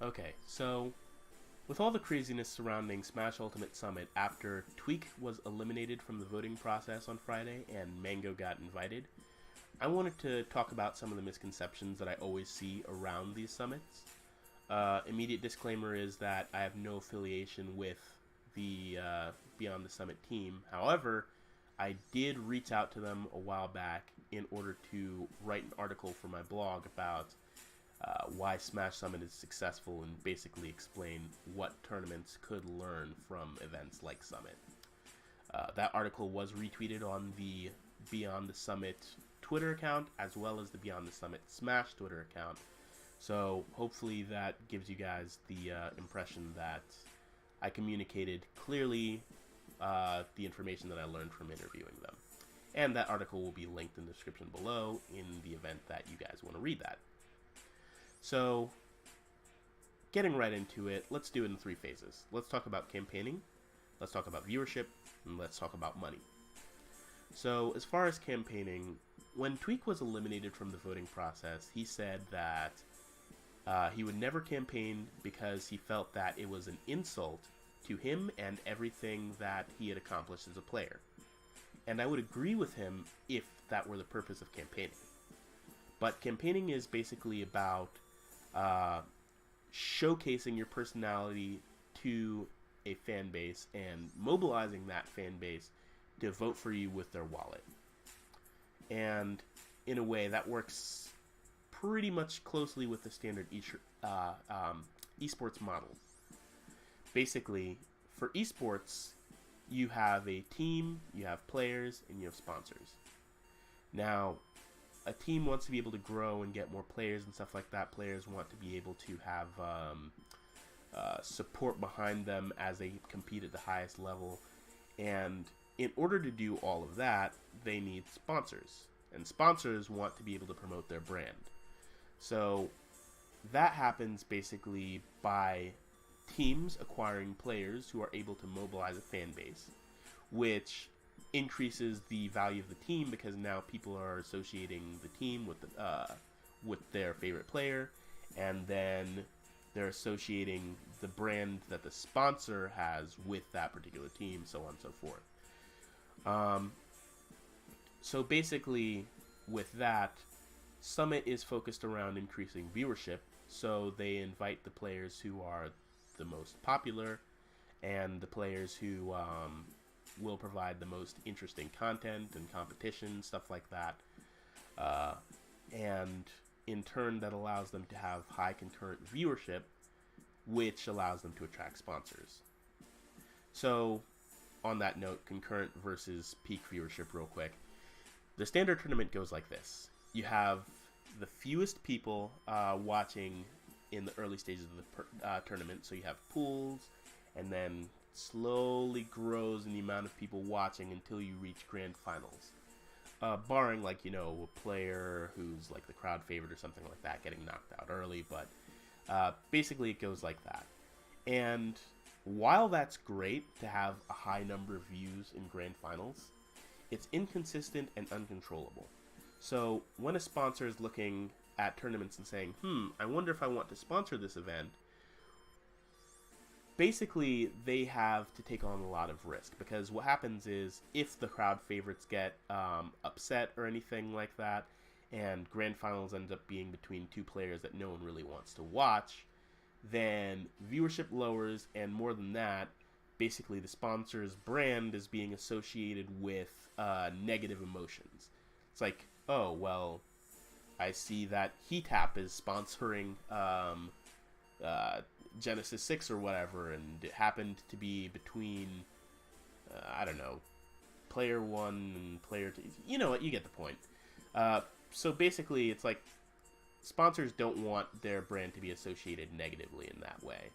Okay, so with all the craziness surrounding Smash Ultimate Summit after Tweak was eliminated from the voting process on Friday and Mango got invited, I wanted to talk about some of the misconceptions that I always see around these summits. Immediate disclaimer is that I have no affiliation with the Beyond the Summit team. However, I did reach out to them a while back in order to write an article for my blog about why Smash Summit is successful and basically explain what tournaments could learn from events like Summit. That article was retweeted on the Beyond the Summit Twitter account as well as the Beyond the Summit Smash Twitter account. So hopefully that gives you guys the impression that I communicated clearly the information that I learned from interviewing them. And that article will be linked in the description below in the event that you guys want to read that. So, getting right into it, let's do it in 3 phases. Let's talk about campaigning, let's talk about viewership, and let's talk about money. So, as far as campaigning, when Tweak was eliminated from the voting process, he said that he would never campaign because he felt that it was an insult to him and everything that he had accomplished as a player. And I would agree with him if that were the purpose of campaigning. But campaigning is basically about showcasing your personality to a fan base and mobilizing that fan base to vote for you with their wallet. And in a way, that works pretty much closely with the standard esports model. Basically, for esports, you have a team, you have players, and you have sponsors. Now, a team wants to be able to grow and get more players and stuff like that. Players want to be able to have support behind them as they compete at the highest level. And in order to do all of that, they need sponsors. And sponsors want to be able to promote their brand. So that happens basically by teams acquiring players who are able to mobilize a fan base, which increases the value of the team because now people are associating the team with their favorite player, and then they're associating the brand that the sponsor has with that particular team, so on and so forth. So basically, with that, Summit is focused around increasing viewership, so they invite the players who are the most popular and the players who will provide the most interesting content and competition, stuff like that. And in turn, that allows them to have high concurrent viewership, which allows them to attract sponsors. So, on that note, concurrent versus peak viewership real quick. The standard tournament goes like this. You have the fewest people watching in the early stages of the tournament, so you have pools, and then slowly grows in the amount of people watching until you reach grand finals. Barring, like, a player who's like the crowd favorite or something like that getting knocked out early, but basically it goes like that. And while that's great to have a high number of views in grand finals, it's inconsistent and uncontrollable. So when a sponsor is looking at tournaments and saying, I wonder if I want to sponsor this event, basically they have to take on a lot of risk, because what happens is if the crowd favorites get upset or anything like that, and grand finals ends up being between 2 players that no one really wants to watch, then viewership lowers, and more than that, basically the sponsor's brand is being associated with negative emotions. It's like, oh, well, I see that HeatTap is sponsoring Genesis 6 or whatever, and it happened to be between, I don't know, player 1 and player 2. You know what, you get the point. So basically, it's like sponsors don't want their brand to be associated negatively in that way.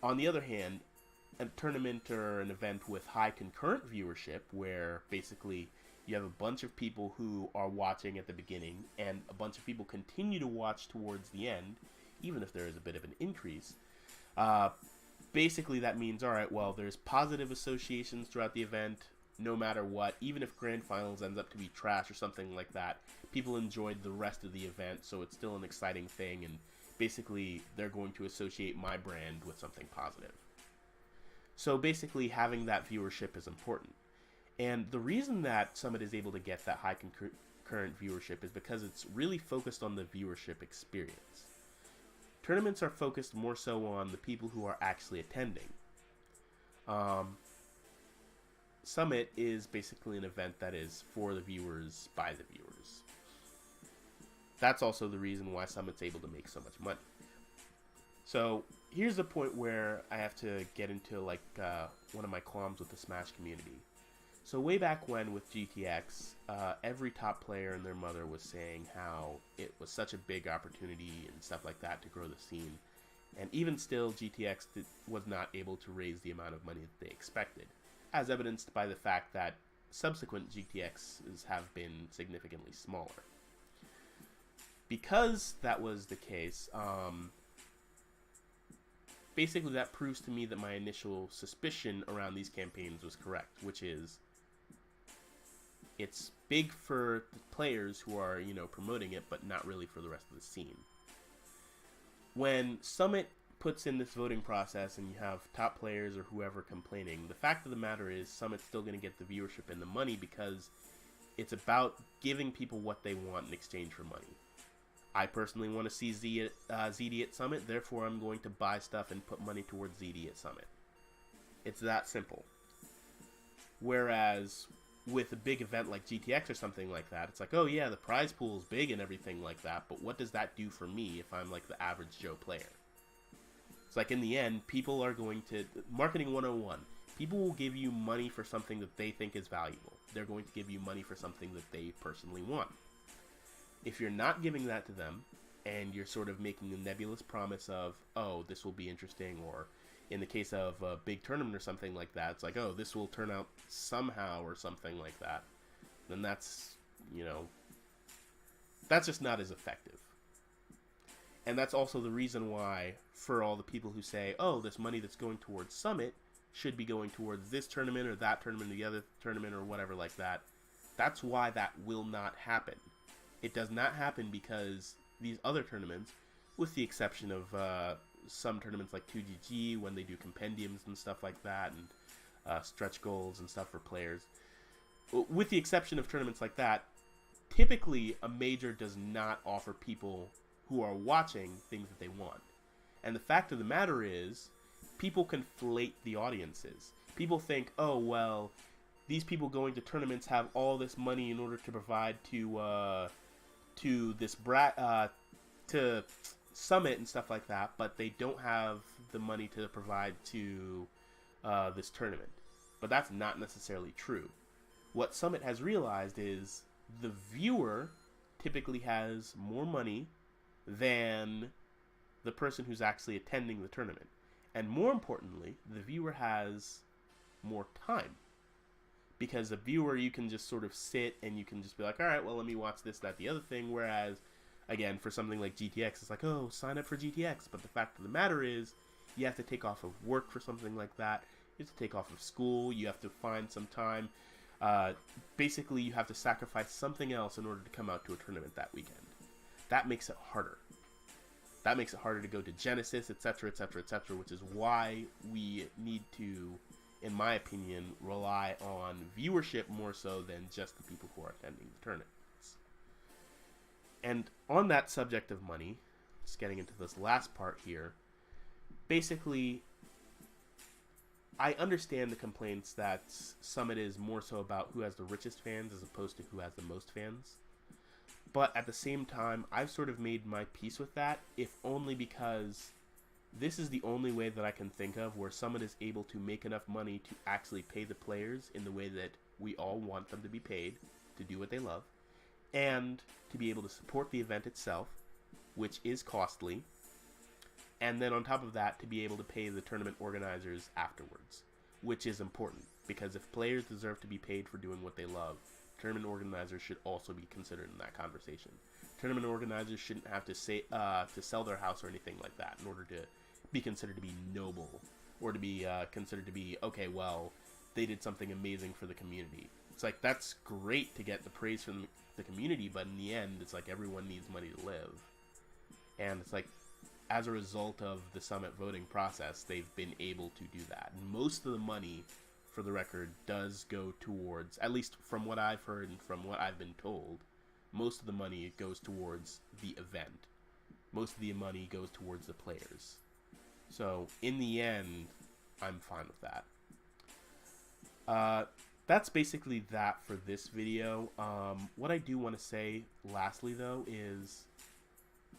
On the other hand, a tournament or an event with high concurrent viewership, where basically you have a bunch of people who are watching at the beginning and a bunch of people continue to watch towards the end, even if there is a bit of an increase, basically that means, all right, well, there's positive associations throughout the event, no matter what. Even if grand finals ends up to be trash or something like that, people enjoyed the rest of the event, so it's still an exciting thing, and basically they're going to associate my brand with something positive. So basically having that viewership is important. And the reason that Summit is able to get that high concurrent viewership is because it's really focused on the viewership experience. Tournaments are focused more so on the people who are actually attending. Summit is basically an event that is for the viewers, by the viewers. That's also the reason why Summit's able to make so much money. So here's the point where I have to get into like one of my qualms with the Smash community. So way back when with GTX, every top player and their mother was saying how it was such a big opportunity and stuff like that to grow the scene. And even still, GTX was not able to raise the amount of money that they expected, as evidenced by the fact that subsequent GTXs have been significantly smaller. Because that was the case, basically that proves to me that my initial suspicion around these campaigns was correct, which is it's big for the players who are, promoting it, but not really for the rest of the scene. When Summit puts in this voting process and you have top players or whoever complaining, the fact of the matter is Summit's still going to get the viewership and the money because it's about giving people what they want in exchange for money. I personally want to see ZD at Summit, therefore I'm going to buy stuff and put money towards ZD at Summit. It's that simple. Whereas with a big event like GTX or something like that, it's like, oh yeah, the prize pool is big and everything like that, but what does that do for me if I'm like the average Joe player? It's like in the end, people are going to, marketing 101, people will give you money for something that they think is valuable. They're going to give you money for something that they personally want. If you're not giving that to them, and you're sort of making a nebulous promise of, oh, this will be interesting, or in the case of a big tournament or something like that, it's like, oh, this will turn out somehow or something like that, then that's, that's just not as effective. And that's also the reason why, for all the people who say, oh, this money that's going towards Summit should be going towards this tournament or that tournament or the other tournament or whatever like that, that's why that will not happen. It does not happen because these other tournaments, with the exception of some tournaments like 2GG when they do compendiums and stuff like that, and stretch goals and stuff for players, with the exception of tournaments like that, typically a major does not offer people who are watching things that they want. And the fact of the matter is, people conflate the audiences. People think, oh, well, these people going to tournaments have all this money in order to provide to this to Summit and stuff like that, but they don't have the money to provide to this tournament. But that's not necessarily true. What Summit has realized is the viewer typically has more money than the person who's actually attending the tournament. And more importantly, the viewer has more time. Because a viewer, you can just sort of sit and you can just be like, all right, well, let me watch this, that, the other thing. Whereas, again, for something like GTX, it's like, oh, sign up for GTX. But the fact of the matter is, you have to take off of work for something like that. You have to take off of school. You have to find some time. Basically, you have to sacrifice something else in order to come out to a tournament that weekend. That makes it harder. That makes it harder to go to Genesis, etc., etc., etc., which is why we need to, in my opinion, rely on viewership more so than just the people who are attending the tournaments. And on that subject of money, just getting into this last part here, basically, I understand the complaints that Summit is more so about who has the richest fans as opposed to who has the most fans. But at the same time, I've sort of made my peace with that, if only because this is the only way that I can think of where Summit is able to make enough money to actually pay the players in the way that we all want them to be paid, to do what they love, and to be able to support the event itself, which is costly, and then on top of that, to be able to pay the tournament organizers afterwards, which is important, because if players deserve to be paid for doing what they love, tournament organizers should also be considered in that conversation. Tournament organizers shouldn't have to say to sell their house or anything like that in order to be considered to be noble, or to be considered to be, okay, well, they did something amazing for the community. It's like, that's great to get the praise from the community, but in the end, it's like everyone needs money to live. And it's like, as a result of the Summit voting process, they've been able to do that. And most of the money, for the record, does go towards, at least from what I've heard and from what I've been told, most of the money goes towards the event. Most of the money goes towards the players. So, in the end, I'm fine with that. That's basically that for this video. What I do want to say, lastly, though, is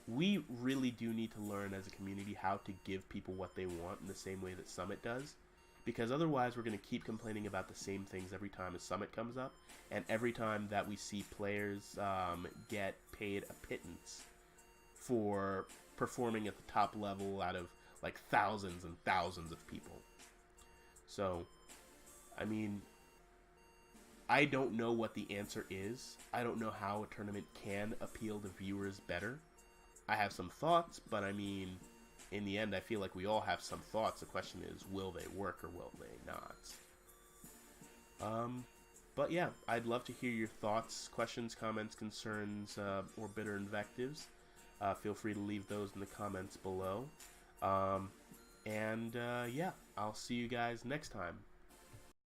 we really do need to learn as a community how to give people what they want in the same way that Summit does. Because otherwise we're going to keep complaining about the same things every time a Summit comes up, and every time that we see players get paid a pittance for performing at the top level out of like thousands and thousands of people. So, I mean, I don't know what the answer is. I don't know how a tournament can appeal to viewers better. I have some thoughts, but I mean, in the end, I feel like we all have some thoughts. The question is, will they work or will they not? But yeah, I'd love to hear your thoughts, questions, comments, concerns, or bitter invectives. Feel free to leave those in the comments below. Yeah, I'll see you guys next time.